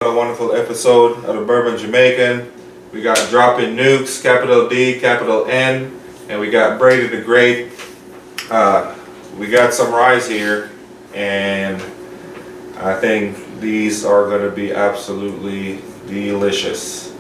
A wonderful episode of the Bourbon Jamaican. We got Dropping Nukes, capital D, capital N, and we got Brady the Great. We got some ryes here, and I think these are going to be absolutely delicious.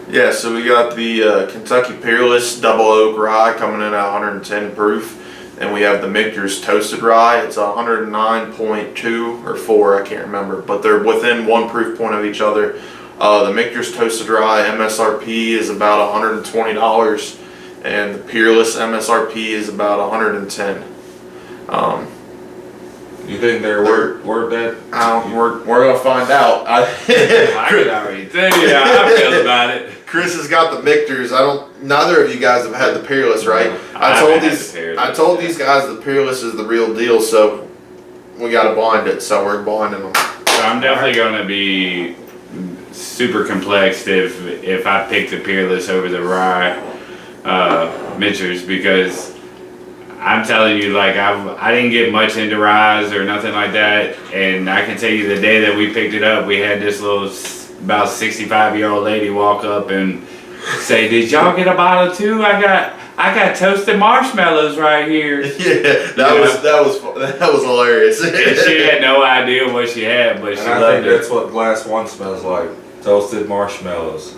Yeah, so we got the Kentucky Peerless Double Oak Rye coming in at 110 proof. And we have the Michters Toasted Rye. It's 109.2 or 4, I can't remember, but they're within 1 proof point of each other. The Michters Toasted Rye MSRP is about $120, and the Peerless MSRP is about 110. You think they're worth that? We're gonna find out. I can already tell you how I feel about it. Chris has got the Michters. Neither of you guys have had the Peerless, right? I told these guys the Peerless is the real deal, so we gotta blind it. So we're blinding them. So I'm definitely gonna be super complexed if I pick the Peerless over the Rye Michters, because I'm telling you, like, I didn't get much into ryes or nothing like that, and I can tell you the day that we picked it up, we had this little about 65-year-old lady walk up and say, "Did y'all get a bottle too? I got toasted marshmallows right here." Yeah, that was hilarious. And she had no idea what she had, but she loved it. I think that's what glass 1 smells like. Toasted marshmallows.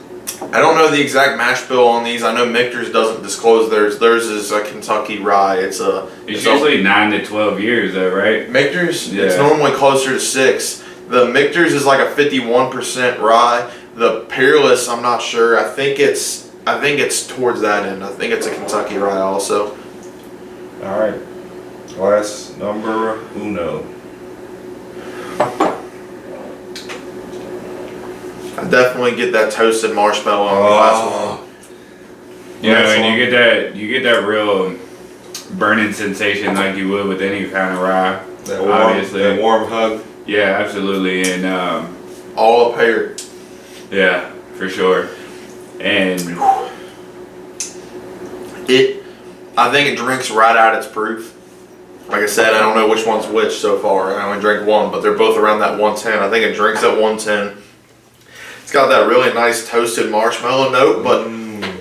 I don't know the exact mash bill on these. I know Michters doesn't disclose theirs. Theirs is a Kentucky Rye. It's usually 9 to 12 years though, right? Michters, yeah. It's normally closer to 6. The Michters is like a 51% rye. The Peerless, I'm not sure. I think it's towards that end. I think it's a Kentucky rye also. All right, glass number uno. I definitely get that toasted marshmallow on glass one. Yeah, and you get that real burning sensation like you would with any kind of rye. That warm hug. Yeah, absolutely, and all up here. Yeah, for sure. And I think it drinks right out its proof. Like I said, I don't know which one's which so far. I only drank one, but they're both around that 110. I think it drinks at 110. It's got that really nice toasted marshmallow note, but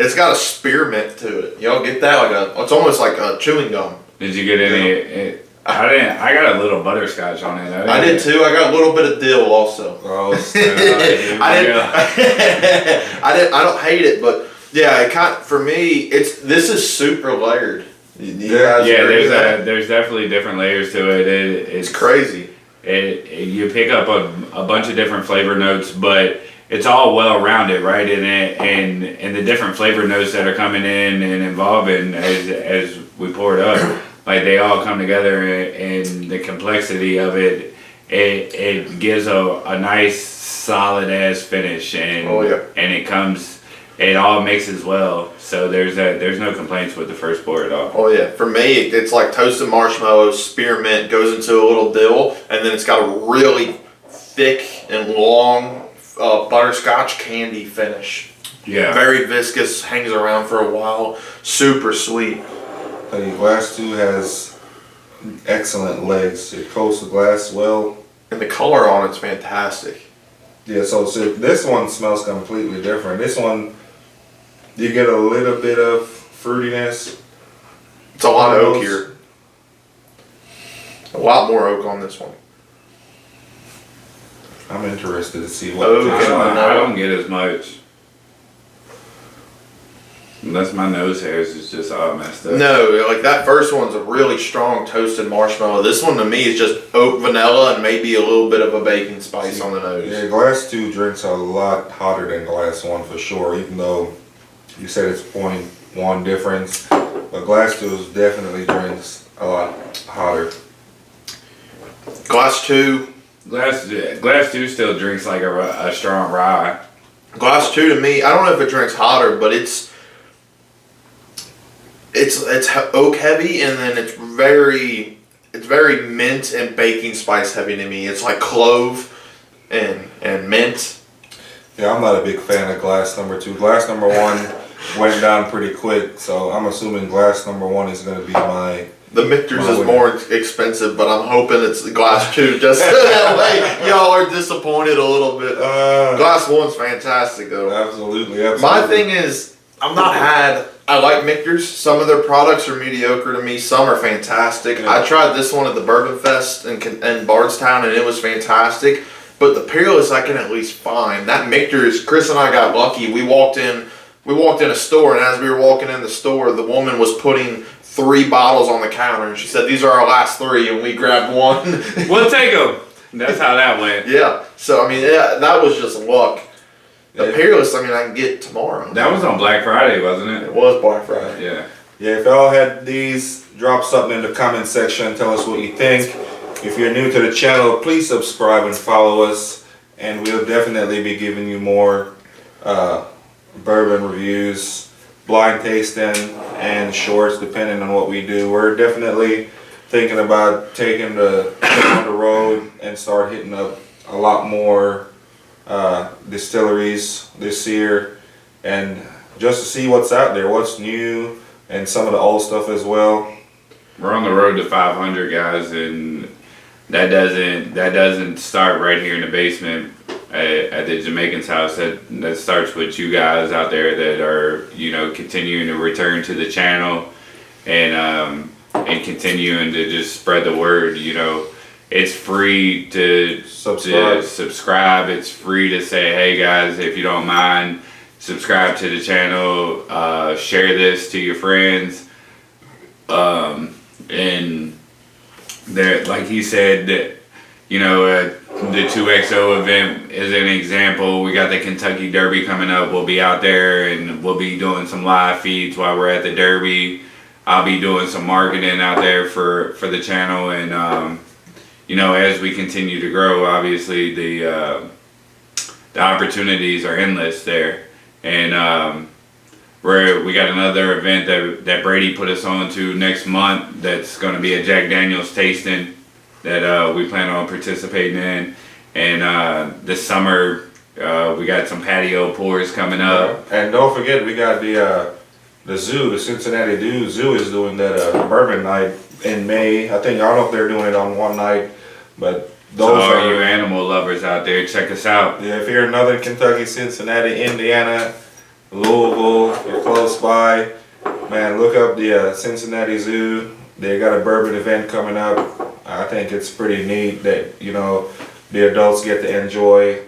it's got a spearmint to it. Y'all get that? It's almost like a chewing gum. Did you get any? I didn't. I got a little butterscotch on it. I did too. I got a little bit of dill also. Oh, I don't hate it, but yeah, for me, this is super layered. There's definitely different layers to it. It's crazy. You pick up a bunch of different flavor notes, but it's all well rounded, right? And the different flavor notes that are coming in and involving as we pour it up. Like, they all come together, and the complexity of it gives a nice solid ass finish, and it all mixes well. So there's no complaints with the first pour at all. Oh yeah, for me it's like toasted marshmallow, spearmint, goes into a little dill, and then it's got a really thick and long butterscotch candy finish. Yeah, very viscous, hangs around for a while, super sweet. Glass 2 has excellent legs. It coats the glass well. And the color on it's fantastic. Yeah, so this one smells completely different. This one, you get a little bit of fruitiness. It's a lot of oak here. A lot more oak on this one. I'm interested to see what I don't get as much. Unless my nose hairs is just all messed up. No, like that first one's a really strong toasted marshmallow. This one to me is just oak vanilla and maybe a little bit of a baking spice on the nose. Yeah, glass 2 drinks a lot hotter than glass 1 for sure, even though you said it's 0.1 difference. But glass 2 definitely drinks a lot hotter. Glass 2 still drinks like a strong rye. Glass 2 to me, I don't know if it drinks hotter, but it's oak heavy, and then it's very mint and baking spice heavy to me. It's like clove and mint. Yeah, I'm not a big fan of glass number 2. Glass number 1 went down pretty quick, so I'm assuming glass number 1 is going to be my The Michters My is winner. more expensive, but I'm hoping it's the glass 2, just so that way y'all are disappointed a little bit. Glass 1's fantastic though. Absolutely, absolutely. My thing is, I like Michters. Some of their products are mediocre to me. Some are fantastic. Yeah. I tried this one at the Bourbon Fest in Bardstown, and it was fantastic. But the Peerless, I can at least find. That Michters, Chris and I got lucky. We walked in a store, and as we were walking in the store, the woman was putting 3 bottles on the counter, and she said, "These are our last 3," and we grabbed one. We'll take them. That's how that went. Yeah. So I mean, yeah, that was just luck. The Yeah. Peerless, I mean, I can get tomorrow. That was on Black Friday, wasn't it? It was Black Friday. Yeah. Yeah, if y'all had these, drop something in the comment section. Tell us what you think. If you're new to the channel, please subscribe and follow us. And we'll definitely be giving you more bourbon reviews, blind tasting, and shorts, depending on what we do. We're definitely thinking about taking the on the road and start hitting up a lot more distilleries this year, and just to see what's out there, what's new, and some of the old stuff as well. We're on the road to 500 guys, and that doesn't start right here in the basement at the Jamaican's house. That starts with you guys out there that are, you know, continuing to return to the channel and continuing to just spread the word. You know, it's free to subscribe. It's free to say, hey guys, if you don't mind, subscribe to the channel, share this to your friends, and there, like he said, that, you know, the 2XO event is an example. We got the Kentucky Derby coming up. We'll be out there and we'll be doing some live feeds while we're at the Derby. I'll be doing some marketing out there for the channel, and you know, as we continue to grow, obviously the opportunities are endless there. And we got another event that Brady put us on to next month. That's going to be a Jack Daniel's tasting that we plan on participating in. And this summer we got some patio pours coming up. And don't forget, we got the zoo, the Cincinnati Zoo is doing that bourbon night in May. I don't know if they're doing it on one night, but those So all are you animal lovers out there, check us out. Yeah, if you're in Northern Kentucky, Cincinnati, Indiana, Louisville, you're close by, man, look up the Cincinnati Zoo. They got a bourbon event coming up. I think it's pretty neat that, you know, the adults get to enjoy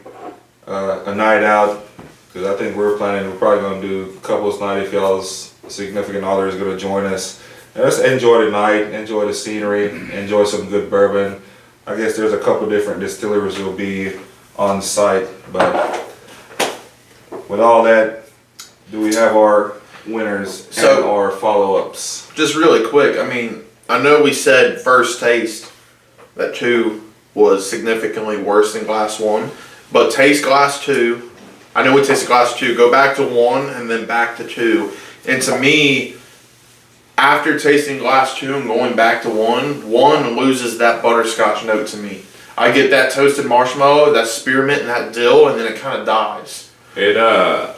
a night out. Because I think we're probably going to do couples night if y'all's significant other is going to join us. And just enjoy the night, enjoy the scenery, enjoy some good bourbon. I guess there's a couple different distilleries will be on site, but with all that, do we have our winners and our follow-ups? Just really quick, I mean, I know we said first taste that 2 was significantly worse than glass 1, but taste glass 2. I know we tasted glass 2. Go back to 1 and then back to 2. And to me, after tasting glass 2 and going back to 1 loses that butterscotch note to me. I get that toasted marshmallow, that spearmint, and that dill, and then it kind of dies. I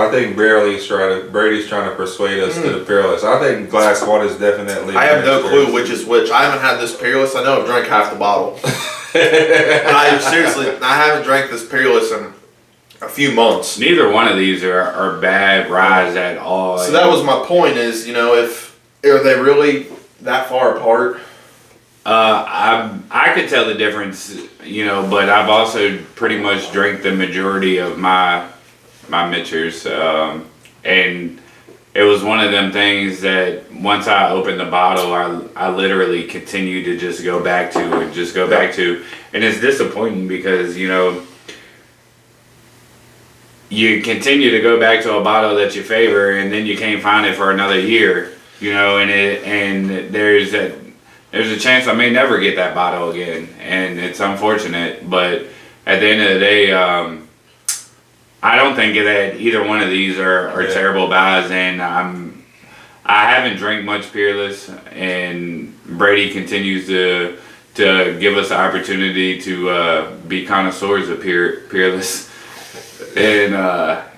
think Brady's trying to persuade us to the Peerless. I think glass 1 is definitely. I have no clue which is which. I haven't had this Peerless. I know I've drank half the bottle. I haven't drank this Peerless in a few months. Neither one of these are bad ryes at all. So that was my point is, you know, are they really that far apart? I could tell the difference, you know, but I've also pretty much drank the majority of my Michters, and it was one of them things that once I opened the bottle, I literally continued to just go back to and it's disappointing because, you know, you continue to go back to a bottle that you favor and then you can't find it for another year, you know, and there's a chance I may never get that bottle again, and it's unfortunate, but at the end of the day, I don't think that either one of these are terrible buys, and I haven't drank much Peerless, and Brady continues to give us the opportunity to be connoisseurs of Peerless, and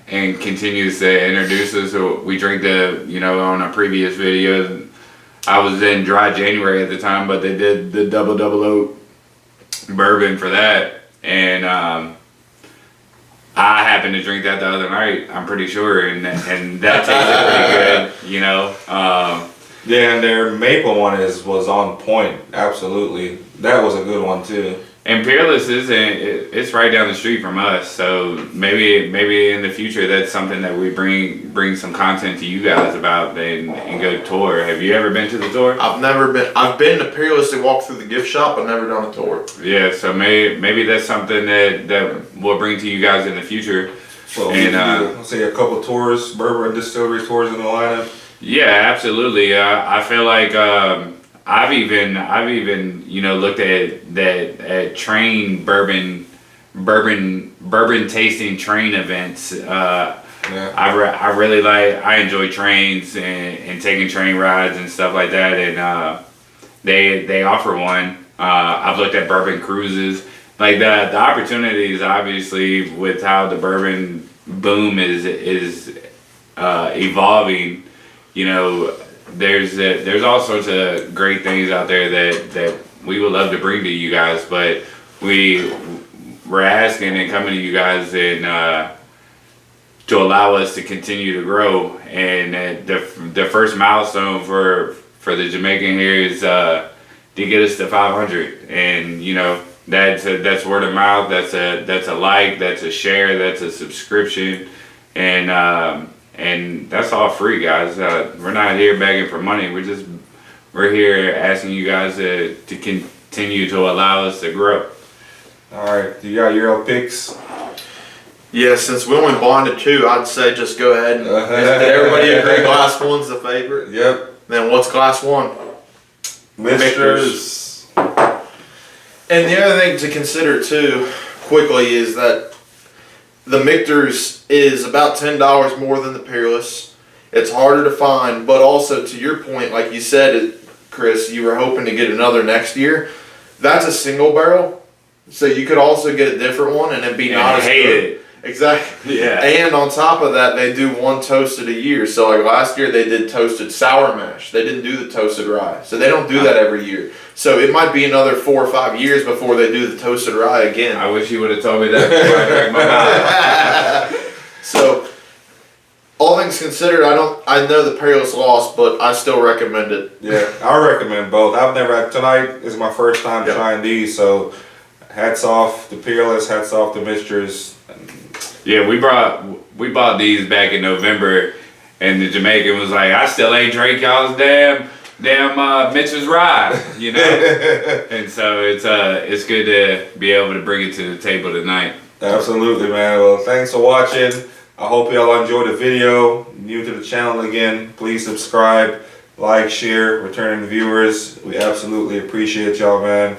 and continues to introduce us. So we drink on a previous video, I was in dry January at the time, but they did the double oak bourbon for that, and I happened to drink that the other night, I'm pretty sure, and that tasted pretty good, Yeah, and their maple one was on point. Absolutely, that was a good one too. And Peerless it's right down the street from us, so maybe in the future that's something that we bring some content to you guys about and go tour. Have you ever been to the tour? I've never been. I've been to Peerless to walk through the gift shop, but never done a tour. Yeah, so maybe that's something that we'll bring to you guys in the future. So let's say a couple tours, bourbon distillery tours in the lineup. Yeah, absolutely. I feel like I've even looked at train bourbon tasting train events. I really I enjoy trains and taking train rides and stuff like that, and they offer one. I've looked at bourbon cruises. Like the opportunities, obviously, with how the bourbon boom is evolving. There's all sorts of great things out there that we would love to bring to you guys, but we're asking and coming to you guys and to allow us to continue to grow. And the first milestone for the Jamaican here is to get us to 500, and that's word of mouth. That's a like, that's a share, that's a subscription, and that's all free, guys. We're not here begging for money. We're here asking you guys to continue to allow us to grow. All right, you got your picks. Yeah, since we only bonded 2, I'd say just go ahead and did everybody agree glass 1's the favorite? Yep. Then what's glass 1? Michters. And the other thing to consider too, quickly, is that the Michters is about $10 more than the Peerless. It's harder to find, but also to your point, like you said, Chris, you were hoping to get another next year. That's a single barrel, so you could also get a different one and it'd be not as good. Exactly. Yeah. And on top of that, they do one toasted a year. So like last year, they did toasted sour mash. They didn't do the toasted rye, so they don't do that every year. So it might be another 4 or 5 years before they do the toasted rye again. I wish you would have told me that before I drank my mouth. So, all things considered, I know the Peerless lost, but I still recommend it. Yeah, I recommend both. Tonight is my first time trying these, so hats off to Peerless, hats off to Michters. Yeah, we bought these back in November, and the Jamaican was like, I still ain't drank y'all's damn Michters rye, and so it's good to be able to bring it to the table tonight. Absolutely, man. Well, thanks for watching. I hope y'all enjoyed the video. New to the channel again, please subscribe, like, share, returning viewers. We absolutely appreciate y'all, man.